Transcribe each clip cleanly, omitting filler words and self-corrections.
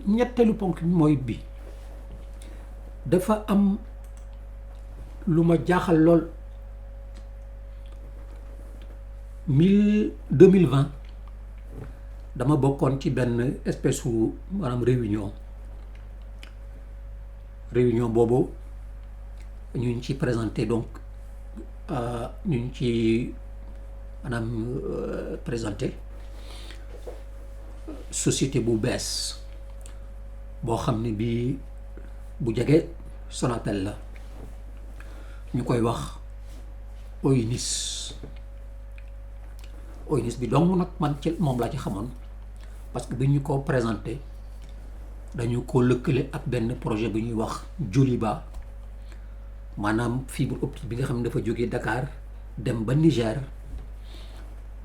ñetteelu ponk bi mooy bi dafa am lu ma jaaxal lool 2020 dama bokkoon ci benn espèce su maanaam réunion boobu ñu ngi ci présenté donc ñu ngi ci maanaam présenté société bu bees boo xam ne bii bu jege Sonatel la ñu koy wax OINIS bi donc nag man ci moom laa ci xamoon parce que bi ñu ko présenté dañu ko lëkkale ak benn projet bu ñuy wax Joliba maanaam fibre optique bi nga xam ne dafa jógee Dakar dem ba Niger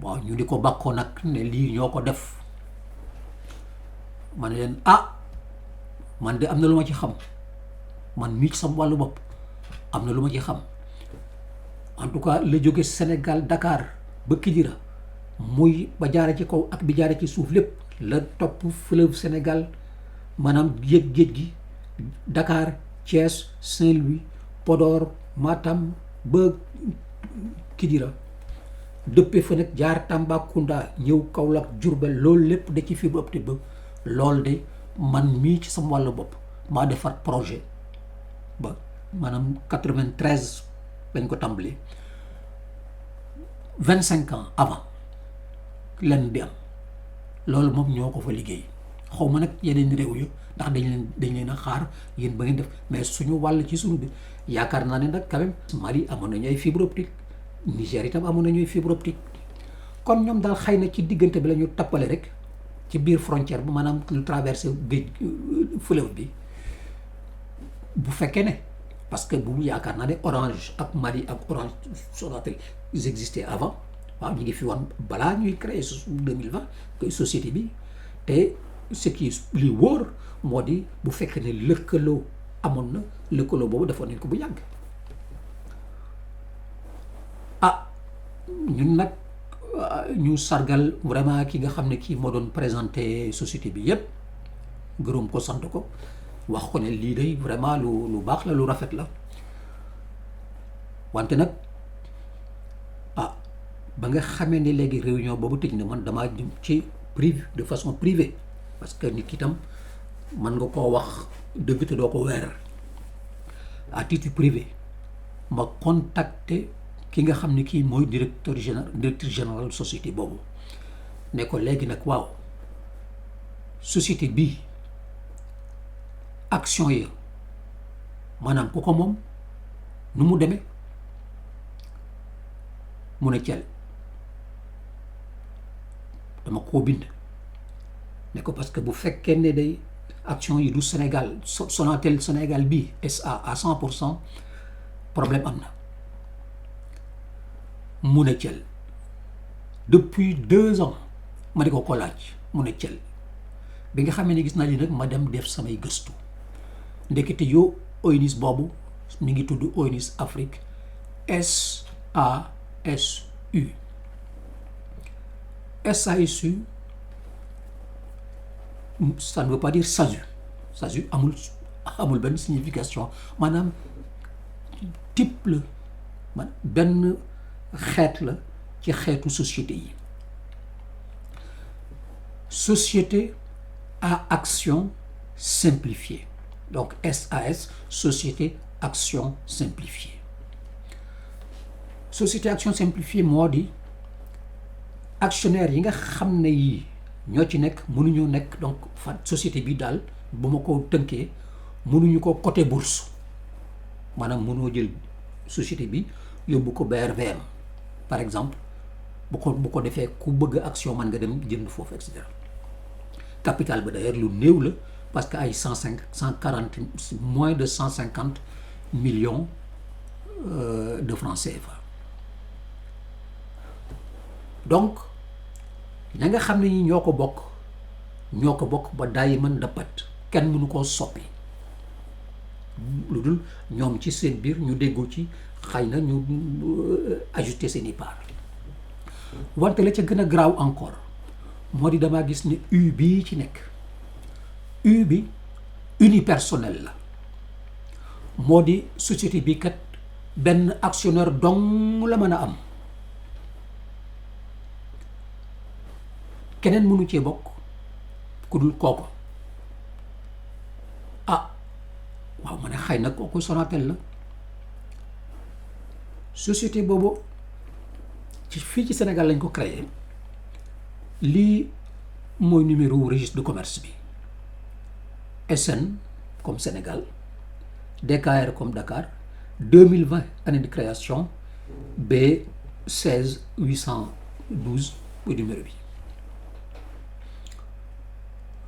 bon ñu di ko bàkkoo nag ne lii ñoo ko def ma ne leen man de am na lu ma ci xam man mii ci sama wàllu bopp am na lu ma ci xam en tout cas la jóge Sénégal Dakar ba Kidira muy ba jaare ci kaw ak bi jaare ci suuf lépp la topp fleuve Sénégal maanaam géej gi Dakar Thiès Saint-Louis Podor Matam ba Kidira dëppee fa nag jaar Tambacounda ñëw Kaolack Diourbel loolu lépp da ci fibre optique ba loolu de man mii ci sama wàllu bopp maa defar projet ba maanaam 93 lañ ko tàmbali 25 ans avant len di am loolu moom ñoo ko fa liggéey xaw ma nag yeneen réew yu ndax dañ leen a xaar yéen ba ngeen def mais suñu wàll ci suñu bi yaakaar naa ne nag quand même Mali amoon nañu ay fibre optique Niger itam amoon nañu ay fibre optique kon ñoom daal xëy na ci diggante bi la ñu tappale rek ci biir frontière bi maanaam lu traversé géej fleuve bi bu fekkee ne parce que bu yaakaar naa ne Orange ak Mali ak Orange Sonatel ils existaient avant waaw ñu ngi fi woon balaa ñuy créer 2020 que société bi te ce qui li wóor moo di bu fekkee ne lëkkaloo amoon na lëkkaloo boobu defoon nañ ko bu yàgg ñun nag ñu sargal vraiment ki nga xam ne kii moo doon présenté société bi yépp gërëm ko sant ko wax ko ne lii day vraiment lu baax la lu rafet la wante nag ba nga xamee ni léegi réunion boobu tëj na man damaa jëm ci privé de façon privée parce que nit ki tam mën nga koo wax dëgg te doo ko weer à titre privé ma contacté ki nga xam ne kii mooy directeur général société boobu ne ko léegi nag waaw société bii action yi maanaam ku ko moom nu mu demee mu ne cel dama koo bind ne ko parce que bu fekkee ne day action yi du Sénégal Sonatel Sénégal bii SA à 100% problème am na mu ne cel depuis 2 ans ma di ko laaj mu ne cel bi nga xamee ne gis naa li nag ma dem def samay gëstu ndekete yoo OINIS boobu mi ngi tudd OINIS Afrique SASU SASU ça ne veut pas dire SASU amul benn signification maanaam type la benn xeet la ci xeetu société yi société à action simplifiée donc SAS société action simplifiée société action simplifiée moo di actionnaire yi nga xam ne yii ñoo ci nekk mënuñoo nekk donc société bi daal bu ma ko tënkee mënuñu ko côté bourse maanaam mënoo jël société bi yóbbu ko BRVM par exemple bu ko defee ku bëgg action man nga dem jënd foofu et cetera capital ba d'ailleurs lu néew la parce que ay 140 moins de 150 millions de francs CFA donc ña nga xam ne ñi ñoo ko bokk ba dayi mën dappat kenn mënu koo soppi lu dul ñoom ci seen biir ñu déggoo ci xëy na ñu ajouter seeni part wante la ca gën a graaw encore moo di damaa gis ne U bii ci nekk U bi unipersonnel la moo di société bi kat benn actionnaire dong la mën a am keneen mënu cee bokk ku dul kooko ah waaw ma ne xëy na kooku Sonatel la société boobu ci fii ci Sénégal lañ ko créé lii mooy numéro registre de commerce bi SN comme Sénégal DKR comme Dakar 2020 année de création B 16 812 mooy numéro bi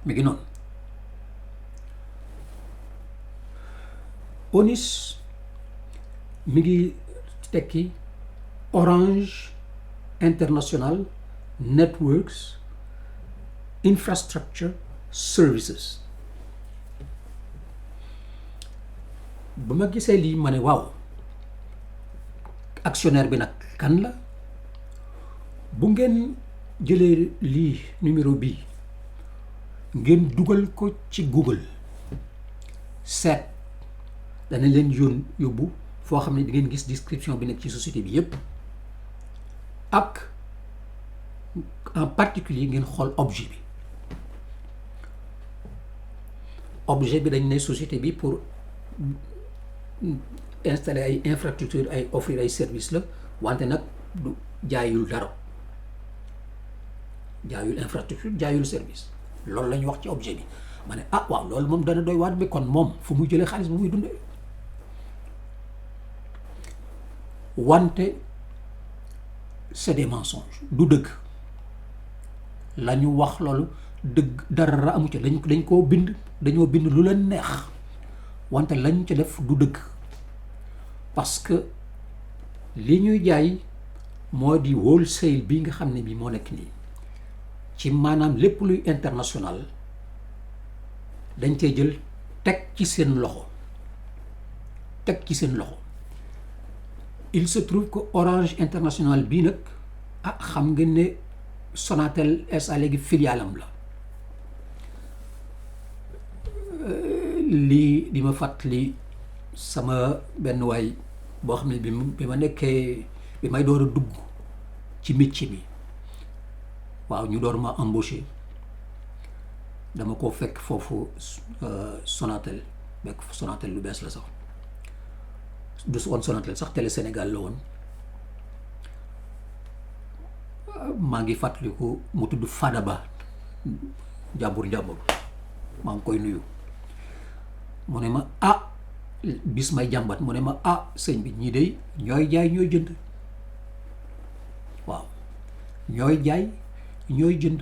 mi ngi noonu ONIS mi ngi tekki Orange International Networks Infrastructure Services ba ma gisee lii ma ne waaw actionnaire bi nag kan la bu ngeen jëlee lii numéro bii ngeen dugal ko ci Google seet dana leen yóbbu foo xam ne di ngeen gis description bi nekk ci société bi yépp ak en particulier ngeen xool objet bi dañ ne société bi pour installer ay infrastructure ay offrir ay service la wante nag du jaayul dara jaayul infrastructure jaayul service loolu la ñu wax ci objet bi ma ne ah waaw loolu moom dana doy waar bi kon moom fu muy jëlee xaalis bu muy dundee wante c'est des mensonges du dëgg la ñu wax loolu dëgg dara amu ci dañ koo bind dañoo bind lu leen neex wante lañ ca def du dëgg parce que li ñuy jaay moo di wholesale bi nga xam ne bi moo nekk nii ci maanaam lépp luy international dañ cee jël teg ci seen loxo il se trouve que Orange International bii nag ah xam nga ne Sonatel SA léegi filialam la lii di ma fàttali sama benn waay boo xam ne bi ma nekkee bi may door a dugg ci métier bi waaw ñu door ma embauché dama ko fekk foofu Sonatel lu bees la sax du woon Sonatel sax Télé Sénégal la woon maa ngi fàttaliku mu tudd Fadaba njàmbur maa ngi koy nuyu mu ne ma ah bis may jàmbat mu ne ma ah sëñ bi ñii de ñooy jaay ñooy jënd waaw ñooy jaay ñooy jënd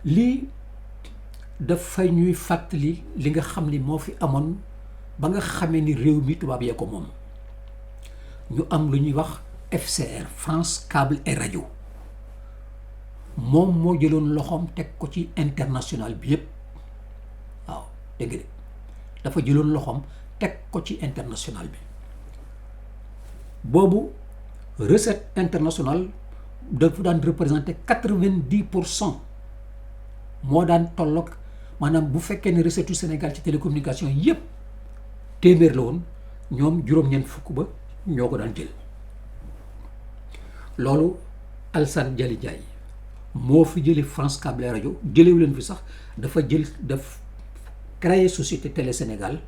lii dafay ñuy fàttali li nga xam ni moo fi amoon ba nga xamee ni réew mi tubaab yee ko moom ñu am lu ñuy wax FCR France Câble et Radio moom moo jëloon loxoom teg ko ci international bi yépp waaw dégg nga de dafa jëloon loxoom teg ko ci international bi boobu recette internationale dafa daan représenter 90% moo daan tolloog maanaam bu fekkee ne recette yu Sénégal ci télécommunication yépp téeméer la woon ñoom juróom-ñeent fukk ba ñoo ko daan jël loolu Alassane Dialy Ndiaye moo fi jële France Câble et Radio jëlewu leen fi sax dafa créer société Télé Sénégal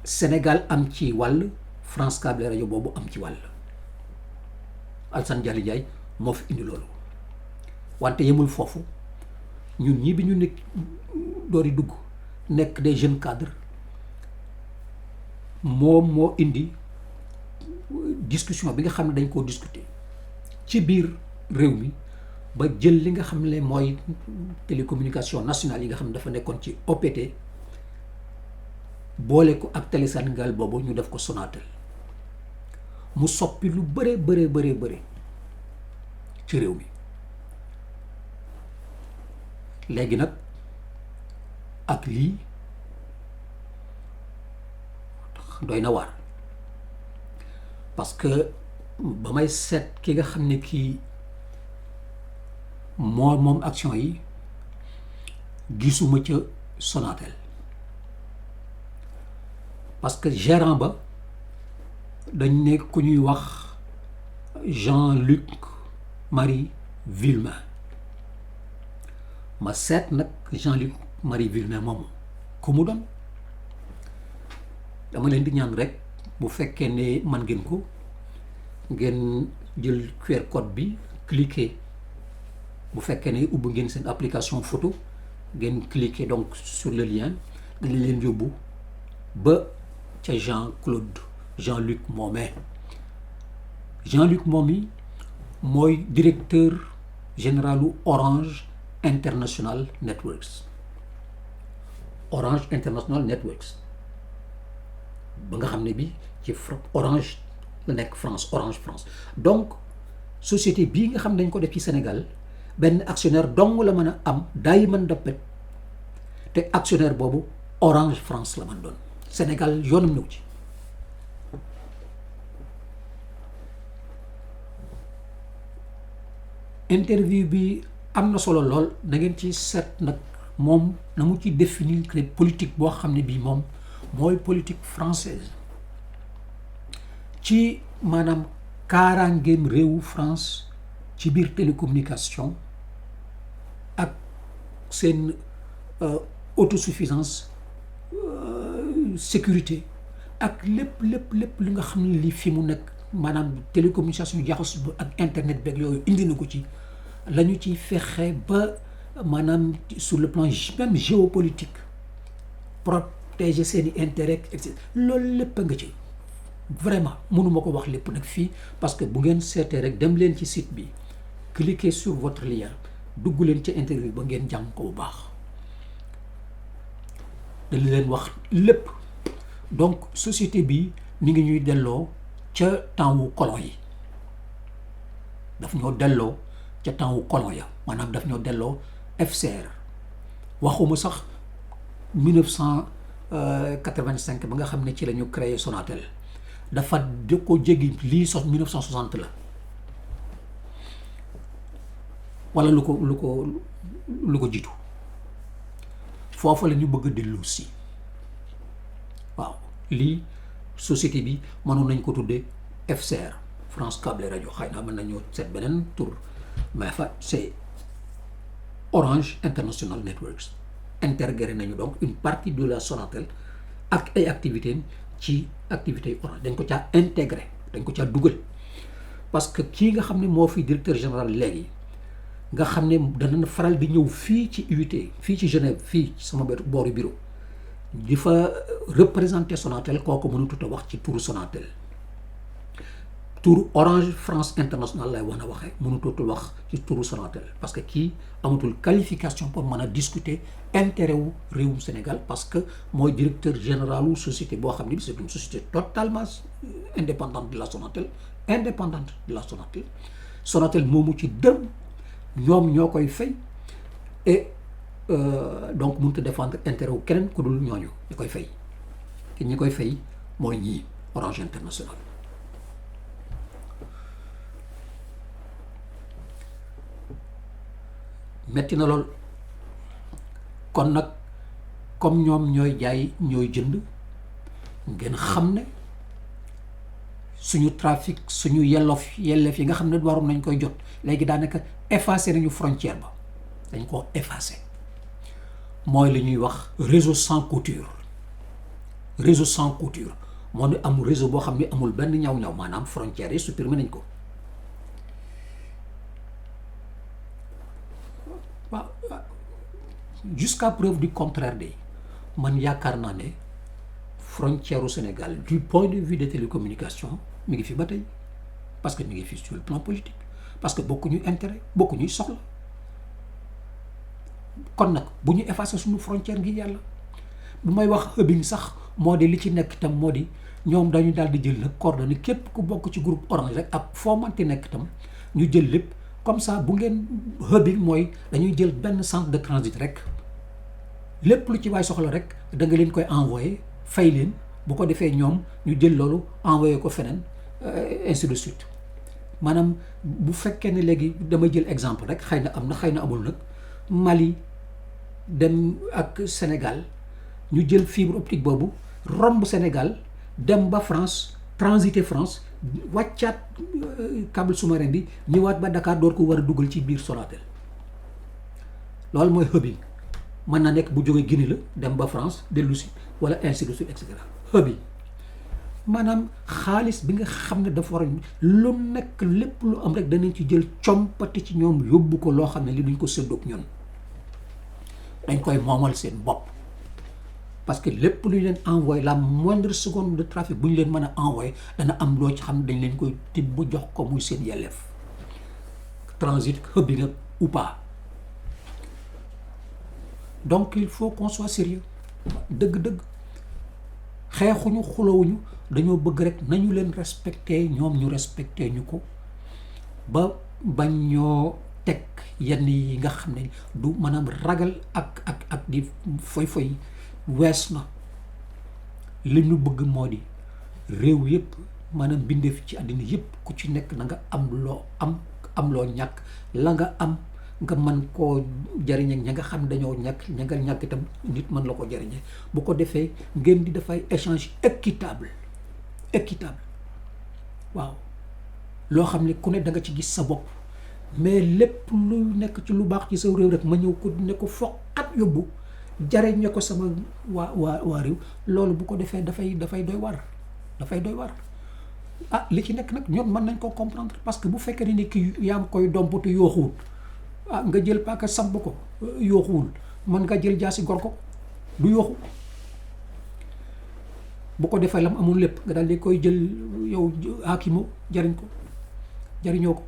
Sénégal am ci wàll France Câble et Radio boobu am ci wàll Alassane Dialy Ndiaye moo fi indi loolu wante yemul foofu ñun ñii bi ñu nekk doori dugg nekk des jeunes cadres moom moo indi discussion bi nga xam ne dañ koo discuter ci biir réew mi ba jël li nga xam ne mooy télécommunication nationale yi nga xam ne dafa nekkoon ci OPT boole ko ak Télé Sénégal boobu ñu def ko Sonatel mu soppi lu bëre ci réew mi léegi nag ak lii doy na waar parce que ba may seet ki nga xam ne kii moom action yi gisuma ca Sonatel parce que gérant ba dañ ne ku ñuy wax Jean-Luc Marie Villemain ma seet nag Jean-Luc Marie Villemain moomu ku mu doon dama leen di ñaan rek bu fekkee ne man ngeen ko ngeen jël QR code bi cliquer bu fekkee ne ubbi ngeen seen application photo ngeen cliquer donc sur le lien dañ leen yóbbu ba ca Jean-Luc moomee Jean-Luc moomi mooy directeur généralu Orange International Networks Orange International Networks ba nga xam ne bi ci Orange la nekk France Orange France donc société bii nga xam ne dañ ko def ci Sénégal benn actionnaire dong la mën a am daay mën dappet te actionnaire boobu Orange France la mën doon Sénégal yoonam ñëw ci interview bi am na solo lool da ngeen ci seet nag moom na mu ci définir que politique boo xam ne bii moom mooy politique française ci maanaam kaaraangeem réewu France ci biir télécommunication ak seen autosuffisance sécurité ak lépp li nga xam ne li fi mu nekk maanaam télécommunication jaxas ak internet beeg yooyu indi na ko ci la ñu ciy fexe ba maanaam sur le plan même géopolitique protéger seen i intérêt et cetera loolu lépp a nga ci vraiment mënuma ko wax lépp nag fii parce que bu ngeen seetee rek dem leen ci site bi cliquez sur votre lien dugg leen ci interview ba ngeen jàng ko bu baax dañ leen wax lépp donc société bi mi ngi ñuy delloo ca temps wu colon yi daf ñoo delloo ca temps wu colon ya maanaam daf ñoo delloo FCR waxuma sax 1985 ba nga xam ne ci la ñu créé Sonatel dafa da ko jéggi lii 1960 la wala lu ko jiitu foofu la ñu bëgg a dellu si waaw lii société bi mënoon nañ ko tuddee FCR France Câble Radio xëy na mën nañoo seet beneen tur mais c'est Orange International Networks intégré nañu donc une partie de la Sonatel ak ay activités ci activité Orange dañ ko caa intégré dañ ko caa dugal parce que kii nga xam ne moo fi directeur général léegi nga xam ne dana faral di ñëw fii ci UIT fii ci Genève fii ci sama booru bureau di fa représenter Sonatel kooku mënutut a wax ci turu Sonatel turu Orange France International lay wan a waxee mënututul wax ci turu Sonatel parce que kii amatul qualification pour mën a discuter intérêt wu réewum Sénégal parce que mooy directeur général wu société boo xam ne bi c'est une société totalement indépendante de la Sonatel Sonatel moomu ci dërëm ñoom ñoo koy fay et donc mënut a défendre intérêt wu keneen ku dul ñooñu ñu koy fay te ñi koy fay mooy ñii Orange International metti na lool kon nag comme ñoom ñooy jaay ñooy jënd ngeen xam ne suñu trafic suñu yelleef yi nga xam ne waroon nañ koy jot léegi daanaka effacé nañu frontière ba dañ ko effacé mooy li ñuy wax réseau sans couture moo ne amul réseau boo xam ne amul benn ñaw-ñaw maanaam frontières yi supprimé nañ ko waaw jusqu'à preuve du contraire de man yaakaar naa ne frontière au Sénégal du point de vue des télécommunications mi ngi fi ba tey parce que mi ngi fi sur le plan politique parce que bokkuñu intérêt bokkuñuy soxla kon nag bu ñu effacer suñu frontière ngir yàlla bu may wax hëbbiñ sax moo di li ci nekk tam moo di ñoom dañu daal di jël nag coordonnées képp ku bokk ci groupe Orange rek ak foo manti nekk tam ñu jël lépp comme ça bu ngeen hëbbiñ mooy dañuy jël benn centre de transit rek lépp lu ci waay soxla rek da nga leen koy envoyer fay leen bu ko defee ñoom ñu jël loolu envoyé ko feneen ainsi de suite maanaam bu fekkee ne léegi dama jël exemple rek xëy na am na xëy na amul nag Mali dem ak Sénégal ñu jël fibre optique boobu romb Sénégal dem ba France transiter France wàccaat câble sous-marin bi ñëwaat ba Dakar door ko war a dugal ci biir Sonatel loolu mooy hub yi mën na nekk bu jógee Guinée la dem ba France dellu si wala ainsi de suite et cetera hub yi maanaam xaalis bi nga xam ne dafa war a lu nekk lépp lu am rek danañ ci jël compati ci ñoom yóbbu ko loo xam ne li duñ ko séddoog ñun dañ koy moomal seen bopp parce que lépp lu ñu leen envoyé la moindre seconde de trafic bu ñu leen mën a envoyé dana am loo ci xam ne dañ leen koy tibb jox ko muy seen yelleef transit hub bi nag ou pas donc il faut qu'on soit sérieux dëgg-dëgg xeexuñu xulowuñu dañoo bëgg rek nañu leen respecté ñoom ñu respecté ñu ko ba bañ ñoo teg yenn yi nga xam ne du maanaam ragal ak di foy wees na li ñu bëgg moo di réew yëpp maanaam bindeef ci àddina yëpp ku ci nekk na nga am loo am loo ñàkk la nga am nga mën koo jariñe ña nga xam dañoo ñàkk ña nga ñàkk itam nit mën la ko jariñe bu ko defee ngeen di dafay échange équitable waaw loo xam ne ku ne da nga ci gis sa bopp mais lépp lu nekk ci lu baax ci sa réew rek ma ñëw ko ne ko foqat yóbbu jariñe ko sama waa réew loolu bu ko defee dafay doy war ah li ci nekk nag ñoom mën nañ ko comprendre parce que bu fekkee ni ki yaa ngi koy dompatu yooxuwul nga jël paaka samp ko yooxuwul mën nga jël jaasi gor ko du yooxu bu ko defee lam amul lépp nga daal di koy jël yow aakimoo jariñoo ko